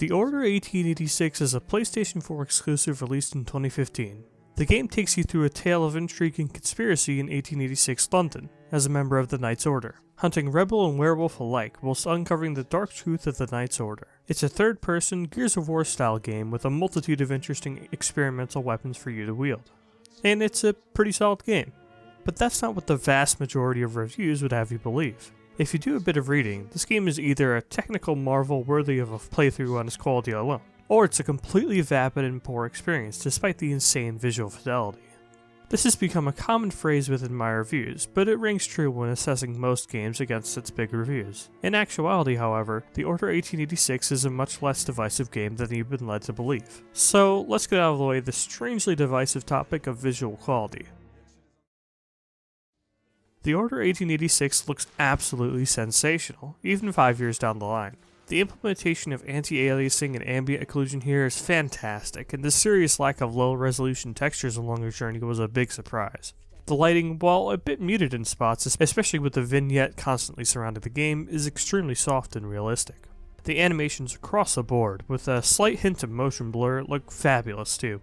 The Order 1886 is a PlayStation 4 exclusive released in 2015. The game takes you through a tale of intrigue and conspiracy in 1886 London, as a member of the Knights Order, hunting rebel and werewolf alike whilst uncovering the dark truth of the Knights Order. It's a third-person, Gears of War style game with a multitude of interesting experimental weapons for you to wield. And it's a pretty solid game. But that's not what the vast majority of reviews would have you believe. If you do a bit of reading, this game is either a technical marvel worthy of a playthrough on its quality alone, or it's a completely vapid and poor experience despite the insane visual fidelity. This has become a common phrase within my reviews, but it rings true when assessing most games against its big reviews. In actuality, however, the Order 1886 is a much less divisive game than you've been led to believe. So let's get out of the way the strangely divisive topic of visual quality. The Order 1886 looks absolutely sensational, even 5 years down the line. The implementation of anti-aliasing and ambient occlusion here is fantastic, and the serious lack of low-resolution textures along the journey was a big surprise. The lighting, while a bit muted in spots, especially with the vignette constantly surrounding the game, is extremely soft and realistic. The animations across the board, with a slight hint of motion blur, look fabulous too.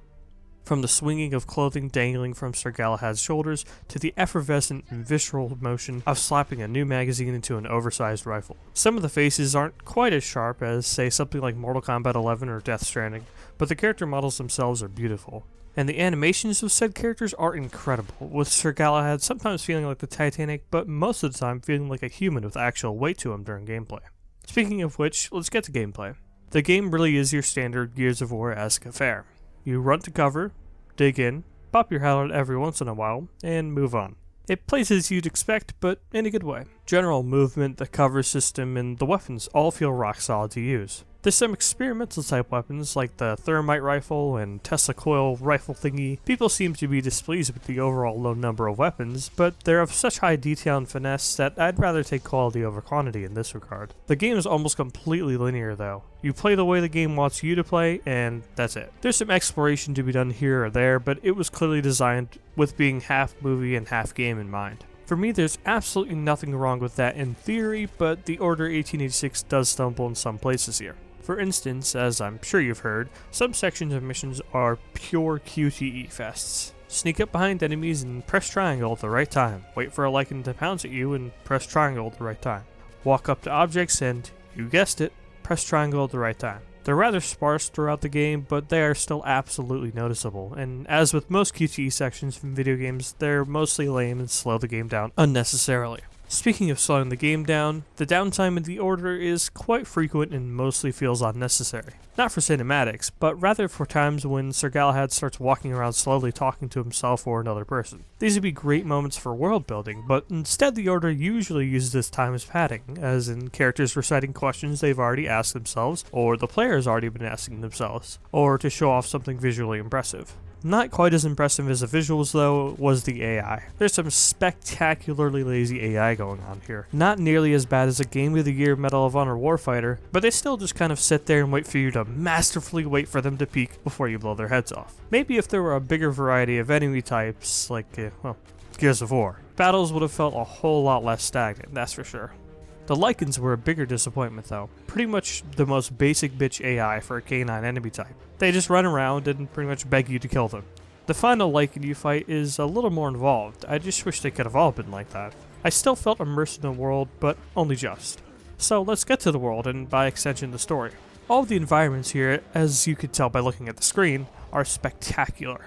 From the swinging of clothing dangling from Sir Galahad's shoulders, to the effervescent and visceral motion of slapping a new magazine into an oversized rifle. Some of the faces aren't quite as sharp as, say, something like Mortal Kombat 11 or Death Stranding, but the character models themselves are beautiful. And the animations of said characters are incredible, with Sir Galahad sometimes feeling like the Titanic, but most of the time feeling like a human with actual weight to him during gameplay. Speaking of which, let's get to gameplay. The game really is your standard Gears of War-esque affair. You run to cover, dig in, pop your helmet every once in a while, and move on. It plays as you'd expect, but in a good way. General movement, the cover system, and the weapons all feel rock solid to use. There's some experimental type weapons like the thermite rifle and Tesla coil rifle thingy. People seem to be displeased with the overall low number of weapons, but they're of such high detail and finesse that I'd rather take quality over quantity in this regard. The game is almost completely linear though. You play the way the game wants you to play, and that's it. There's some exploration to be done here or there, but it was clearly designed with being half movie and half game in mind. For me, there's absolutely nothing wrong with that in theory, but the Order 1886 does stumble in some places here. For instance, as I'm sure you've heard, some sections of missions are pure QTE fests. Sneak up behind enemies and press triangle at the right time. Wait for a lichen to pounce at you and press triangle at the right time. Walk up to objects and, you guessed it, press triangle at the right time. They're rather sparse throughout the game, but they are still absolutely noticeable, and as with most QTE sections from video games, they're mostly lame and slow the game down unnecessarily. Speaking of slowing the game down, the downtime in the Order is quite frequent and mostly feels unnecessary. Not for cinematics, but rather for times when Sir Galahad starts walking around slowly talking to himself or another person. These would be great moments for world building, but instead the Order usually uses this time as padding, as in characters reciting questions they've already asked themselves, or the player has already been asking themselves, or to show off something visually impressive. Not quite as impressive as the visuals though was the AI. There's some spectacularly lazy AI going on here. Not nearly as bad as a Game of the Year Medal of Honor Warfighter, but they still just kind of sit there and wait for you to masterfully wait for them to peek before you blow their heads off. Maybe if there were a bigger variety of enemy types, like, Gears of War, battles would have felt a whole lot less stagnant, that's for sure. The Lycans were a bigger disappointment though. Pretty much the most basic bitch AI for a canine enemy type. They just run around and pretty much beg you to kill them. The final Lycan you fight is a little more involved. I just wish they could have all been like that. I still felt immersed in the world, but only just. So let's get to the world and by extension the story. All of the environments here, as you could tell by looking at the screen, are spectacular.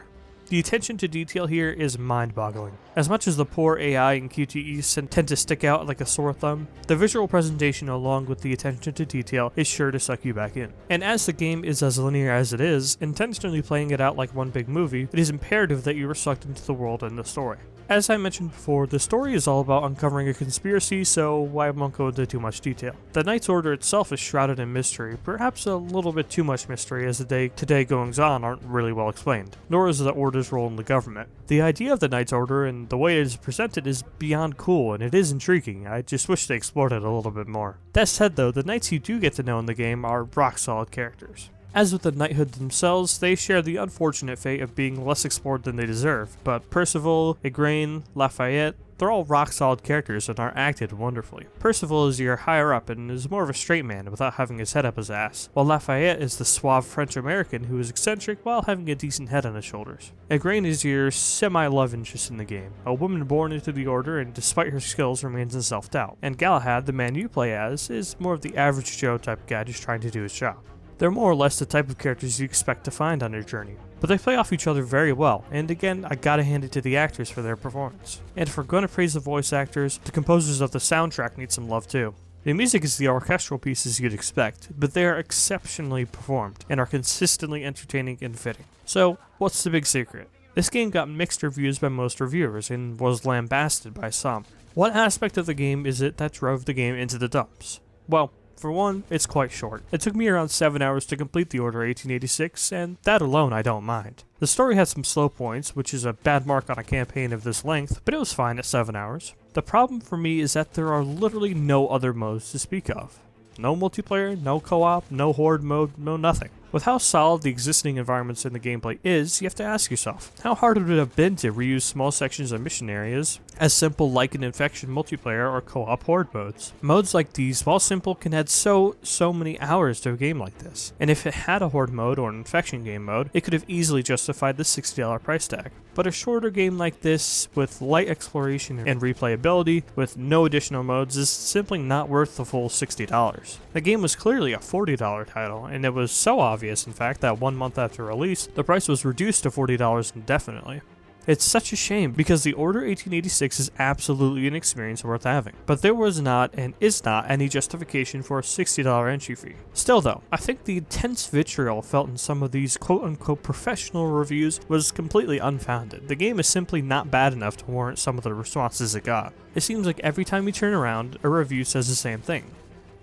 The attention to detail here is mind-boggling. As much as the poor AI and QTEs tend to stick out like a sore thumb, the visual presentation along with the attention to detail is sure to suck you back in. And as the game is as linear as it is, intentionally playing it out like one big movie, it is imperative that you are sucked into the world and the story. As I mentioned before, the story is all about uncovering a conspiracy, so I won't go into too much detail. The Knights Order itself is shrouded in mystery, perhaps a little bit too much mystery as the day-to-day goings-on aren't really well explained, nor is the Order's role in the government. The idea of the Knights Order and the way it is presented is beyond cool, and it is intriguing. I just wish they explored it a little bit more. That said though, the knights you do get to know in the game are rock-solid characters. As with the knighthood themselves, they share the unfortunate fate of being less explored than they deserve, but Percival, Igraine, Lafayette, They're all rock solid characters and are acted wonderfully. Percival is your higher up and is more of a straight man without having his head up his ass, while Lafayette is the suave French American who is eccentric while having a decent head on his shoulders. Igraine is your semi-love interest in the game, a woman born into the Order and despite her skills remains in self-doubt. And Galahad, the man you play as, is more of the average Joe type guy just trying to do his job. They're more or less the type of characters you expect to find on your journey, but they play off each other very well, and again, I gotta hand it to the actors for their performance. And if we're gonna praise the voice actors, the composers of the soundtrack need some love too. The music is the orchestral pieces you'd expect, but they are exceptionally performed, and are consistently entertaining and fitting. So, what's the big secret? This game got mixed reviews by most reviewers, and was lambasted by some. What aspect of the game is it that drove the game into the dumps? Well, for one, it's quite short. It took me around 7 hours to complete the Order 1886, and that alone I don't mind. The story has some slow points, which is a bad mark on a campaign of this length, but it was fine at 7 hours. The problem for me is that there are literally no other modes to speak of. No multiplayer, no co-op, no horde mode, no nothing. With how solid the existing environments in the gameplay is, you have to ask yourself, how hard would it have been to reuse small sections of mission areas as simple like an infection multiplayer or co-op horde modes? Modes like these, while simple, can add so many hours to a game like this. And if it had a horde mode or an infection game mode, it could have easily justified the $60 price tag. But a shorter game like this, with light exploration and replayability, with no additional modes, is simply not worth the full $60. The game was clearly a $40 title, and it was so obvious, in fact, that 1 month after release, the price was reduced to $40 indefinitely. It's such a shame, because the Order 1886 is absolutely an experience worth having, but there was not and is not any justification for a $60 entry fee. Still though, I think the intense vitriol felt in some of these quote-unquote professional reviews was completely unfounded. The game is simply not bad enough to warrant some of the responses it got. It seems like every time you turn around, a review says the same thing.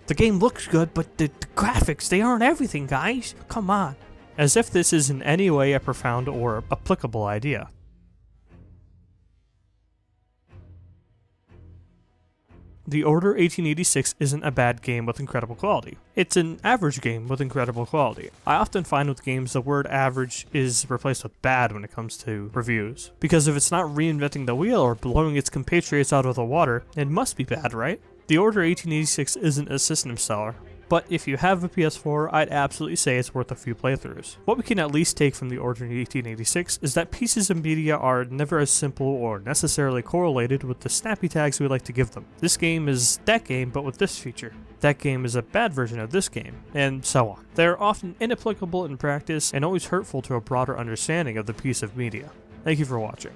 The game looks good, but the graphics, they aren't everything, guys. Come on. As if this is in any way a profound or applicable idea. The Order 1886 isn't a bad game with incredible quality. It's an average game with incredible quality. I often find with games the word average is replaced with bad when it comes to reviews. Because if it's not reinventing the wheel or blowing its compatriots out of the water, it must be bad, right? The Order 1886 isn't a system seller, but if you have a PS4, I'd absolutely say it's worth a few playthroughs. What we can at least take from the Order 1886 is that pieces of media are never as simple or necessarily correlated with the snappy tags we like to give them. This game is that game, but with this feature. That game is a bad version of this game, and so on. They're often inapplicable in practice and always hurtful to a broader understanding of the piece of media. Thank you for watching.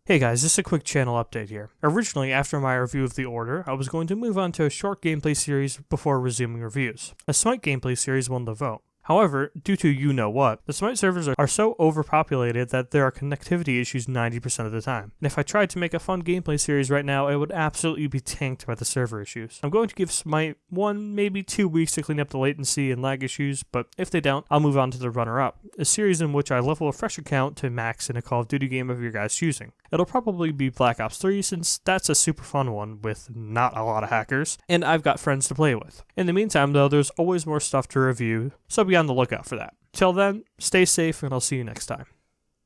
Hey guys, just a quick channel update here. Originally, after my review of The Order, I was going to move on to a short gameplay series before resuming reviews. A Smite gameplay series won the vote. However, due to you-know-what, the Smite servers are so overpopulated that there are connectivity issues 90% of the time. And if I tried to make a fun gameplay series right now, it would absolutely be tanked by the server issues. I'm going to give Smite 1, maybe 2 weeks to clean up the latency and lag issues, but if they don't, I'll move on to the runner-up, a series in which I level a fresh account to max in a Call of Duty game of your guys' choosing. It'll probably be Black Ops 3 since that's a super fun one with not a lot of hackers, and I've got friends to play with. In the meantime though, there's always more stuff to review, so be on the lookout for that. Till then, stay safe and I'll see you next time.